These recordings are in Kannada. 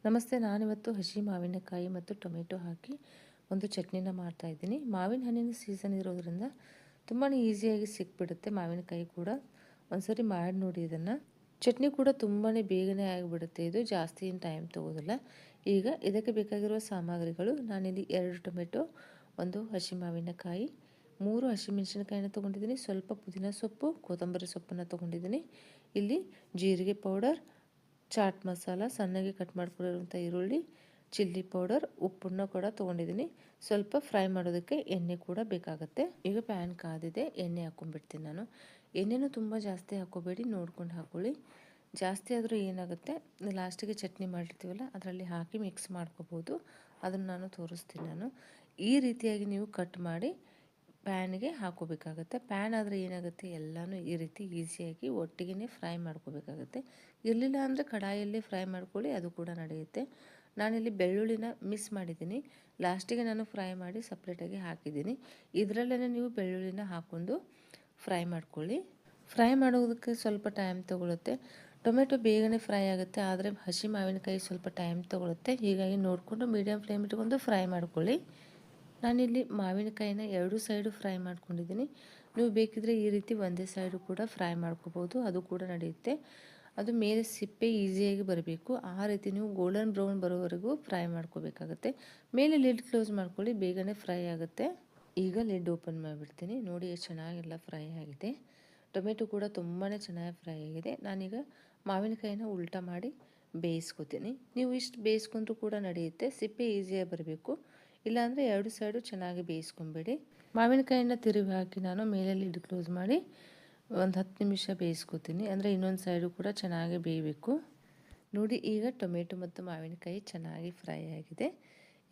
ನಮಸ್ತೆ. ನಾನಿವತ್ತು ಹಸಿ ಮಾವಿನಕಾಯಿ ಮತ್ತು ಟೊಮೆಟೊ ಹಾಕಿ ಒಂದು ಚಟ್ನಿನ ಮಾಡ್ತಾಯಿದ್ದೀನಿ. ಮಾವಿನ ಹಣ್ಣಿನ ಸೀಸನ್ ಇರೋದ್ರಿಂದ ತುಂಬಾ ಈಸಿಯಾಗಿ ಸಿಕ್ಬಿಡುತ್ತೆ. ಮಾವಿನಕಾಯಿ ಕೂಡ ಒಂದ್ಸರಿ ಮಾಡಿ ನೋಡಿ ಇದನ್ನು. ಚಟ್ನಿ ಕೂಡ ತುಂಬಾ ಬೇಗನೆ ಆಗಿಬಿಡುತ್ತೆ. ಇದು ಜಾಸ್ತಿ ಏನು ಟೈಮ್ ತೊಗೋದಿಲ್ಲ. ಈಗ ಇದಕ್ಕೆ ಬೇಕಾಗಿರುವ ಸಾಮಗ್ರಿಗಳು: ನಾನಿಲ್ಲಿ 2 ಟೊಮೆಟೊ, 1 ಹಸಿ ಮಾವಿನಕಾಯಿ, 3 ಹಸಿಮೆಣಸಿನಕಾಯಿನ ತೊಗೊಂಡಿದ್ದೀನಿ, ಸ್ವಲ್ಪ ಪುದೀನ ಸೊಪ್ಪು, ಕೊತ್ತಂಬರಿ ಸೊಪ್ಪನ್ನು ತೊಗೊಂಡಿದ್ದೀನಿ. ಇಲ್ಲಿ ಜೀರಿಗೆ ಪೌಡರ್, ಚಾಟ್ ಮಸಾಲ, ಸಣ್ಣಗೆ ಕಟ್ ಮಾಡ್ಕೊಂಡಿರುವಂಥ ಈರುಳ್ಳಿ, ಚಿಲ್ಲಿ ಪೌಡರ್, ಉಪ್ಪನ್ನು ಕೂಡ ತೊಗೊಂಡಿದ್ದೀನಿ. ಸ್ವಲ್ಪ ಫ್ರೈ ಮಾಡೋದಕ್ಕೆ ಎಣ್ಣೆ ಕೂಡ ಬೇಕಾಗುತ್ತೆ. ಈಗ ಪ್ಯಾನ್ ಕಾದಿದೆ, ಎಣ್ಣೆ ಹಾಕ್ಕೊಂಡ್ಬಿಡ್ತೀನಿ ನಾನು. ಎಣ್ಣೆನೂ ತುಂಬ ಜಾಸ್ತಿ ಹಾಕೋಬೇಡಿ, ನೋಡ್ಕೊಂಡು ಹಾಕೊಳ್ಳಿ. ಜಾಸ್ತಿ ಆದರೂ ಏನಾಗುತ್ತೆ, ಲಾಸ್ಟಿಗೆ ಚಟ್ನಿ ಮಾಡಿರ್ತೀವಲ್ಲ ಅದರಲ್ಲಿ ಹಾಕಿ ಮಿಕ್ಸ್ ಮಾಡ್ಕೋಬೋದು. ಅದನ್ನು ನಾನು ತೋರಿಸ್ತೀನಿ. ಈ ರೀತಿಯಾಗಿ ನೀವು ಕಟ್ ಮಾಡಿ ಪ್ಯಾನ್ಗೆ ಹಾಕೋಬೇಕಾಗತ್ತೆ. ಪ್ಯಾನ್ ಆದರೆ ಏನಾಗುತ್ತೆ, ಎಲ್ಲನೂ ಈ ರೀತಿ ಈಸಿಯಾಗಿ ಒಟ್ಟಿಗೆ ಫ್ರೈ ಮಾಡ್ಕೋಬೇಕಾಗತ್ತೆ. ಇರಲಿಲ್ಲ ಅಂದರೆ ಕಡಾಯಲ್ಲಿ ಫ್ರೈ ಮಾಡ್ಕೊಳ್ಳಿ, ಅದು ಕೂಡ ನಡೆಯುತ್ತೆ. ನಾನಿಲ್ಲಿ ಬೆಳ್ಳುಳ್ಳಿನ ಮಿಸ್ ಮಾಡಿದ್ದೀನಿ, ಲಾಸ್ಟಿಗೆ ನಾನು ಫ್ರೈ ಮಾಡಿ ಸಪ್ರೇಟಾಗಿ ಹಾಕಿದ್ದೀನಿ. ಇದರಲ್ಲೇ ನೀವು ಬೆಳ್ಳುಳ್ಳಿನ ಹಾಕ್ಕೊಂಡು ಫ್ರೈ ಮಾಡ್ಕೊಳ್ಳಿ. ಫ್ರೈ ಮಾಡೋದಕ್ಕೆ ಸ್ವಲ್ಪ ಟೈಮ್ ತೊಗೊಳುತ್ತೆ. ಟೊಮೆಟೊ ಬೇಗನೆ ಫ್ರೈ ಆಗುತ್ತೆ, ಆದರೆ ಹಸಿ ಮಾವಿನಕಾಯಿ ಸ್ವಲ್ಪ ಟೈಮ್ ತೊಗೊಳುತ್ತೆ. ಹೀಗಾಗಿ ನೋಡಿಕೊಂಡು ಮೀಡಿಯಮ್ ಫ್ಲೇಮ್ ಇಟ್ಕೊಂಡು ಫ್ರೈ ಮಾಡ್ಕೊಳ್ಳಿ. ನಾನಿಲ್ಲಿ ಮಾವಿನಕಾಯಿನ 2 ಸೈಡು ಫ್ರೈ ಮಾಡ್ಕೊಂಡಿದ್ದೀನಿ. ನೀವು ಬೇಕಿದ್ರೆ ಈ ರೀತಿ ಒಂದೇ ಸೈಡು ಕೂಡ ಫ್ರೈ ಮಾಡ್ಕೋಬೋದು, ಅದು ಕೂಡ ನಡೆಯುತ್ತೆ. ಅದು ಮೇಲೆ ಸಿಪ್ಪೆ ಈಸಿಯಾಗಿ ಬರಬೇಕು, ಆ ರೀತಿ ನೀವು ಗೋಲ್ಡನ್ ಬ್ರೌನ್ ಬರೋವರೆಗೂ ಫ್ರೈ ಮಾಡ್ಕೋಬೇಕಾಗತ್ತೆ. ಮೇಲೆ ಲಿಡ್ ಕ್ಲೋಸ್ ಮಾಡ್ಕೊಳ್ಳಿ, ಬೇಗನೆ ಫ್ರೈ ಆಗುತ್ತೆ. ಈಗ ಲಿಡ್ ಓಪನ್ ಮಾಡಿಬಿಡ್ತೀನಿ. ನೋಡಿ ಎಷ್ಟು ಚೆನ್ನಾಗೆಲ್ಲ ಫ್ರೈ ಆಗಿದೆ. ಟೊಮೆಟೊ ಕೂಡ ತುಂಬಾ ಚೆನ್ನಾಗಿ ಫ್ರೈ ಆಗಿದೆ. ನಾನೀಗ ಮಾವಿನಕಾಯಿನ ಉಲ್ಟಾ ಮಾಡಿ ಬೇಯಿಸ್ಕೊತೀನಿ. ನೀವು ಇಷ್ಟು ಬೇಯಿಸ್ಕೊಂಡ್ರೂ ಕೂಡ ನಡೆಯುತ್ತೆ, ಸಿಪ್ಪೆ ಈಸಿಯಾಗಿ ಬರಬೇಕು. ಇಲ್ಲಾಂದರೆ 2 ಸೈಡು ಚೆನ್ನಾಗಿ ಬೇಯಿಸ್ಕೊಂಬೇಡಿ. ಮಾವಿನಕಾಯಿನ ತಿರುವಿ ಹಾಕಿ ನಾನು ಮೇಲೆ ಲಿಡ್ ಕ್ಲೋಸ್ ಮಾಡಿ ಒಂದು 10 ನಿಮಿಷ ಬೇಯಿಸ್ಕೊತೀನಿ. ಅಂದರೆ ಇನ್ನೊಂದು ಸೈಡು ಕೂಡ ಚೆನ್ನಾಗಿ ಬೇಯಬೇಕು. ನೋಡಿ, ಈಗ ಟೊಮೆಟೊ ಮತ್ತು ಮಾವಿನಕಾಯಿ ಚೆನ್ನಾಗಿ ಫ್ರೈ ಆಗಿದೆ.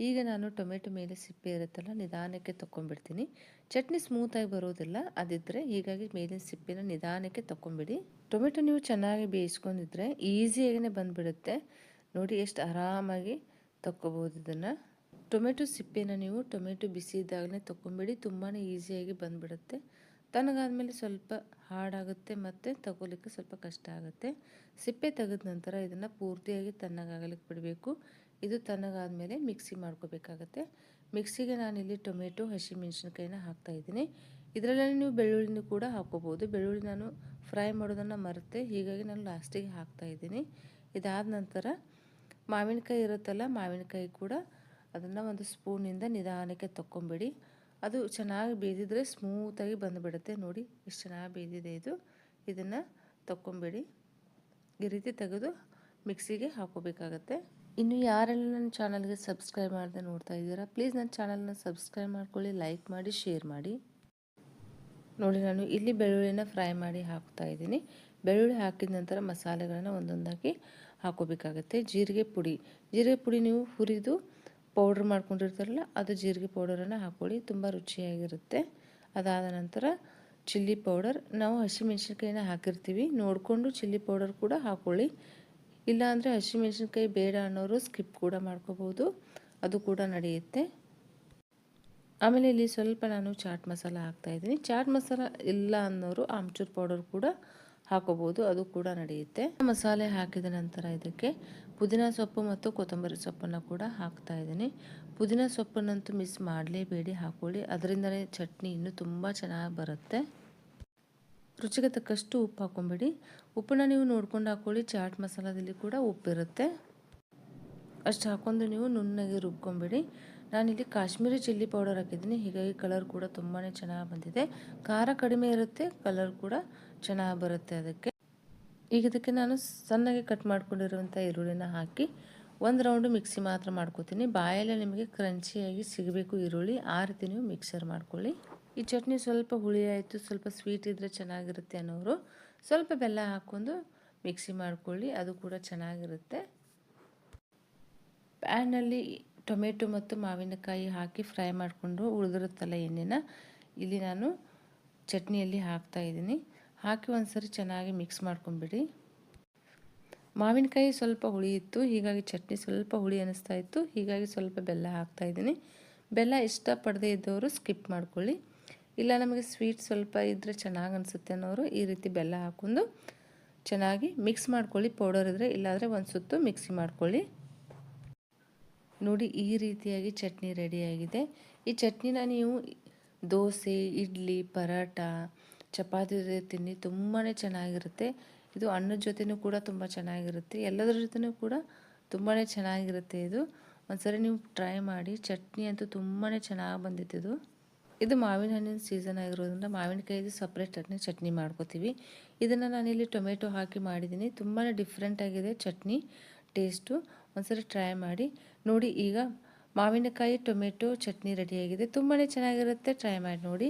ಈಗ ನಾನು ಟೊಮೆಟೊ ಮೇಲೆ ಸಿಪ್ಪೆ ಇರುತ್ತಲ್ಲ, ನಿಧಾನಕ್ಕೆ ತಗೊಂಡ್ಬಿಡ್ತೀನಿ. ಚಟ್ನಿ ಸ್ಮೂತಾಗಿ ಬರೋದಿಲ್ಲ ಅದಿದ್ದರೆ, ಹೀಗಾಗಿ ಮೇಲಿನ ಸಿಪ್ಪೆನ ನಿಧಾನಕ್ಕೆ ತಗೊಂಬಿಡಿ. ಟೊಮೆಟೊ ನೀವು ಚೆನ್ನಾಗಿ ಬೇಯಿಸ್ಕೊಂಡಿದ್ರೆ ಈಸಿಯಾಗಿಯೇ ಬಂದುಬಿಡುತ್ತೆ. ನೋಡಿ ಎಷ್ಟು ಆರಾಮಾಗಿ ತಕ್ಕೋಬೋದು ಇದನ್ನು. ಟೊಮೆಟೊ ಸಿಪ್ಪೆನ ನೀವು ಟೊಮೆಟೊ ಬಿಸಿ ಇದ್ದಾಗಲೇ ತಗೊಂಬಿಡಿ, ತುಂಬಾ ಈಸಿಯಾಗಿ ಬಂದುಬಿಡುತ್ತೆ. ತಣ್ಣಗಾದ್ಮೇಲೆ ಸ್ವಲ್ಪ ಹಾರ್ಡಾಗುತ್ತೆ ಮತ್ತು ತಗೋಲಿಕ್ಕೆ ಸ್ವಲ್ಪ ಕಷ್ಟ ಆಗುತ್ತೆ. ಸಿಪ್ಪೆ ತೆಗೆದ ನಂತರ ಇದನ್ನು ಪೂರ್ತಿಯಾಗಿ ತಣ್ಣಗಾಗಲಿಕ್ಕೆ ಬಿಡಬೇಕು. ಇದು ತಣ್ಣಗಾದ್ಮೇಲೆ ಮಿಕ್ಸಿ ಮಾಡ್ಕೋಬೇಕಾಗತ್ತೆ. ಮಿಕ್ಸಿಗೆ ನಾನಿಲ್ಲಿ ಟೊಮೆಟೊ, ಹಸಿಮೆಣಸಿನಕಾಯಿನ ಹಾಕ್ತಾಯಿದ್ದೀನಿ. ಇದರಲ್ಲೇ ನೀವು ಬೆಳ್ಳುಳ್ಳಿನೂ ಕೂಡ ಹಾಕೋಬೋದು. ಬೆಳ್ಳುಳ್ಳಿ ನಾನು ಫ್ರೈ ಮಾಡೋದನ್ನು ಮರೆತೆ, ಹೀಗಾಗಿ ನಾನು ಲಾಸ್ಟಿಗೆ ಹಾಕ್ತಾಯಿದ್ದೀನಿ. ಇದಾದ ನಂತರ ಮಾವಿನಕಾಯಿ ಇರುತ್ತಲ್ಲ, ಮಾವಿನಕಾಯಿ ಕೂಡ ಅದನ್ನು ಒಂದು ಸ್ಪೂನಿಂದ ನಿಧಾನಕ್ಕೆ ತಗೊಂಬಿಡಿ. ಅದು ಚೆನ್ನಾಗಿ ಬೇಯ್ದಿದ್ರೆ ಸ್ಮೂತಾಗಿ ಬಂದುಬಿಡುತ್ತೆ. ನೋಡಿ ಎಷ್ಟು ಚೆನ್ನಾಗಿ ಬೇಯ್ದಿದೆ ಇದು. ಇದನ್ನು ತಗೊಂಬಿಡಿ, ಈ ರೀತಿ ತೆಗೆದು ಮಿಕ್ಸಿಗೆ ಹಾಕೋಬೇಕಾಗತ್ತೆ. ಇನ್ನು ಯಾರೆಲ್ಲ ನನ್ನ ಚಾನಲ್ಗೆ ಸಬ್ಸ್ಕ್ರೈಬ್ ಮಾಡದೆ ನೋಡ್ತಾ ಇದ್ದೀರಾ, ಪ್ಲೀಸ್ ನನ್ನ ಚಾನಲ್ನ ಸಬ್ಸ್ಕ್ರೈಬ್ ಮಾಡ್ಕೊಳ್ಳಿ, ಲೈಕ್ ಮಾಡಿ, ಶೇರ್ ಮಾಡಿ. ನೋಡಿ, ನಾನು ಇಲ್ಲಿ ಬೆಳ್ಳುಳ್ಳಿನ ಫ್ರೈ ಮಾಡಿ ಹಾಕ್ತಾ ಇದ್ದೀನಿ. ಬೆಳ್ಳುಳ್ಳಿ ಹಾಕಿದ ನಂತರ ಮಸಾಲೆಗಳನ್ನು ಒಂದೊಂದಾಗಿ ಹಾಕೋಬೇಕಾಗತ್ತೆ. ಜೀರಿಗೆ ಪುಡಿ ನೀವು ಹುರಿದು ಪೌಡ್ರ್ ಮಾಡ್ಕೊಂಡಿರ್ತಾರಲ್ಲ, ಅದು ಜೀರಿಗೆ ಪೌಡರನ್ನು ಹಾಕ್ಕೊಳ್ಳಿ, ತುಂಬ ರುಚಿಯಾಗಿರುತ್ತೆ. ಅದಾದ ನಂತರ ಚಿಲ್ಲಿ ಪೌಡರ್, ನಾವು ಹಸಿಮೆಣ್ಸಿನ್ಕಾಯಿನ ಹಾಕಿರ್ತೀವಿ, ನೋಡಿಕೊಂಡು ಚಿಲ್ಲಿ ಪೌಡರ್ ಕೂಡ ಹಾಕ್ಕೊಳ್ಳಿ. ಇಲ್ಲಾಂದರೆ ಹಸಿಮೆಣ್ಸಿನ್ಕಾಯಿ ಬೇಡ ಅನ್ನೋರು ಸ್ಕಿಪ್ ಕೂಡ ಮಾಡ್ಕೋಬೋದು, ಅದು ಕೂಡ ನಡೆಯುತ್ತೆ. ಆಮೇಲೆ ಇಲ್ಲಿ ಸ್ವಲ್ಪ ನಾನು ಚಾಟ್ ಮಸಾಲ ಹಾಕ್ತಾಯಿದ್ದೀನಿ. ಚಾಟ್ ಮಸಾಲ ಇಲ್ಲ ಅನ್ನೋರು ಆಮ್ಚೂರ್ ಪೌಡರ್ ಕೂಡ ಹಾಕೋಬೋದು, ಅದು ಕೂಡ ನಡೆಯುತ್ತೆ. ಮಸಾಲೆ ಹಾಕಿದ ನಂತರ ಇದಕ್ಕೆ ಪುದೀನ ಸೊಪ್ಪು ಮತ್ತು ಕೊತ್ತಂಬರಿ ಸೊಪ್ಪನ್ನು ಕೂಡ ಹಾಕ್ತಾ ಇದ್ದೀನಿ. ಪುದೀನ ಸೊಪ್ಪನ್ನಂತೂ ಮಿಸ್ ಮಾಡಲೇಬೇಡಿ, ಹಾಕೊಳ್ಳಿ. ಅದರಿಂದಲೇ ಚಟ್ನಿ ಇನ್ನೂ ತುಂಬ ಚೆನ್ನಾಗಿ ಬರುತ್ತೆ. ರುಚಿಗೆ ತಕ್ಕಷ್ಟು ಉಪ್ಪು ಹಾಕ್ಕೊಂಬಿಡಿ. ಉಪ್ಪನ್ನ ನೀವು ನೋಡ್ಕೊಂಡು ಹಾಕ್ಕೊಳ್ಳಿ. ಚಾಟ್ ಮಸಾಲದಲ್ಲಿ ಕೂಡ ಉಪ್ಪಿರುತ್ತೆ, ಅಷ್ಟು ಹಾಕ್ಕೊಂಡು ನೀವು ನುಣ್ಣಗೆ ರುಬ್ಕೊಂಬಿಡಿ. ನಾನಿಲ್ಲಿ ಕಾಶ್ಮೀರಿ ಚಿಲ್ಲಿ ಪೌಡರ್ ಹಾಕಿದ್ದೀನಿ, ಹೀಗಾಗಿ ಕಲರ್ ಕೂಡ ತುಂಬಾ ಚೆನ್ನಾಗಿ ಬಂದಿದೆ. ಖಾರ ಕಡಿಮೆ ಇರುತ್ತೆ, ಕಲರ್ ಕೂಡ ಚೆನ್ನಾಗಿ ಬರುತ್ತೆ ಅದಕ್ಕೆ. ಈಗ ಇದಕ್ಕೆ ನಾನು ಸಣ್ಣಗೆ ಕಟ್ ಮಾಡ್ಕೊಂಡಿರುವಂಥ ಈರುಳ್ಳಿನ ಹಾಕಿ ಒಂದು ರೌಂಡು ಮಿಕ್ಸಿ ಮಾತ್ರ ಮಾಡ್ಕೋತೀನಿ. ಬಾಯಲ್ಲೇ ನಿಮಗೆ ಕ್ರಂಚಿಯಾಗಿ ಸಿಗಬೇಕು ಈರುಳ್ಳಿ, ಆ ರೀತಿ ನೀವು ಮಿಕ್ಸರ್ ಮಾಡ್ಕೊಳ್ಳಿ. ಈ ಚಟ್ನಿ ಸ್ವಲ್ಪ ಹುಳಿ ಆಯಿತು, ಸ್ವಲ್ಪ ಸ್ವೀಟ್ ಇದ್ದರೆ ಚೆನ್ನಾಗಿರುತ್ತೆ ಅನ್ನೋರು ಸ್ವಲ್ಪ ಬೆಲ್ಲ ಹಾಕ್ಕೊಂಡು ಮಿಕ್ಸಿ ಮಾಡ್ಕೊಳ್ಳಿ, ಅದು ಕೂಡ ಚೆನ್ನಾಗಿರುತ್ತೆ. ಪ್ಯಾನಲ್ಲಿ ಟೊಮೆಟೊ ಮತ್ತು ಮಾವಿನಕಾಯಿ ಹಾಕಿ ಫ್ರೈ ಮಾಡಿಕೊಂಡು ಉಳಿದಿರುತ್ತಲ್ಲ ಎಣ್ಣೆನ, ಇಲ್ಲಿ ನಾನು ಚಟ್ನಿಯಲ್ಲಿ ಹಾಕ್ತಾಯಿದ್ದೀನಿ. ಹಾಕಿ ಒಂದ್ಸರಿ ಚೆನ್ನಾಗಿ ಮಿಕ್ಸ್ ಮಾಡ್ಕೊಂಬಿಡಿ. ಮಾವಿನಕಾಯಿ ಸ್ವಲ್ಪ ಹುಳಿ ಇತ್ತು, ಹೀಗಾಗಿ ಚಟ್ನಿ ಸ್ವಲ್ಪ ಹುಳಿ ಅನ್ನಿಸ್ತಾ ಇತ್ತು, ಹೀಗಾಗಿ ಸ್ವಲ್ಪ ಬೆಲ್ಲ ಹಾಕ್ತಾಯಿದ್ದೀನಿ. ಬೆಲ್ಲ ಇಷ್ಟಪಡದೇ ಇದ್ದವರು ಸ್ಕಿಪ್ ಮಾಡ್ಕೊಳ್ಳಿ. ಇಲ್ಲ ನಮಗೆ ಸ್ವೀಟ್ ಸ್ವಲ್ಪ ಇದ್ದರೆ ಚೆನ್ನಾಗಿ ಅನಿಸುತ್ತೆ ಅನ್ನೋರು ಈ ರೀತಿ ಬೆಲ್ಲ ಹಾಕ್ಕೊಂಡು ಚೆನ್ನಾಗಿ ಮಿಕ್ಸ್ ಮಾಡ್ಕೊಳ್ಳಿ. ಪೌಡರ್ ಇದ್ದರೆ, ಇಲ್ಲಾಂದರೆ ಒಂದು ಸುತ್ತು ಮಿಕ್ಸಿ ಮಾಡ್ಕೊಳ್ಳಿ. ನೋಡಿ ಈ ರೀತಿಯಾಗಿ ಚಟ್ನಿ ರೆಡಿಯಾಗಿದೆ. ಈ ಚಟ್ನಿನ ನೀವು ದೋಸೆ, ಇಡ್ಲಿ, ಪರಾಟ, ಚಪಾತಿ ಜೊತೆ ತಿನ್ನಿ ತುಂಬಾ ಚೆನ್ನಾಗಿರುತ್ತೆ. ಇದು ಅನ್ನದ ಜೊತೆನೂ ಕೂಡ ತುಂಬ ಚೆನ್ನಾಗಿರುತ್ತೆ. ಎಲ್ಲದರ ಜೊತೆನೂ ಕೂಡ ತುಂಬಾ ಚೆನ್ನಾಗಿರುತ್ತೆ ಇದು. ಒಂದ್ಸರಿ ನೀವು ಟ್ರೈ ಮಾಡಿ. ಚಟ್ನಿ ಅಂತೂ ತುಂಬಾ ಚೆನ್ನಾಗಿ ಬಂದಿತ್ತು ಇದು. ಇದು ಮಾವಿನ ಹಣ್ಣಿನ ಸೀಸನ್ ಆಗಿರೋದ್ರಿಂದ ಮಾವಿನಕಾಯಿದು ಸಪ್ರೇಟ್ ಚಟ್ನಿ ಮಾಡ್ಕೋತೀವಿ. ಇದನ್ನು ನಾನಿಲ್ಲಿ ಟೊಮೆಟೊ ಹಾಕಿ ಮಾಡಿದ್ದೀನಿ. ತುಂಬಾ ಡಿಫ್ರೆಂಟ್ ಆಗಿದೆ ಚಟ್ನಿ ಟೇಸ್ಟು. ಒಂದ್ಸರಿ ಟ್ರೈ ಮಾಡಿ ನೋಡಿ. ಈಗ ಮಾವಿನಕಾಯಿ ಟೊಮೆಟೊ ಚಟ್ನಿ ರೆಡಿಯಾಗಿದೆ. ತುಂಬಾ ಚೆನ್ನಾಗಿರುತ್ತೆ. ಟ್ರೈ ಮಾಡಿ ನೋಡಿ.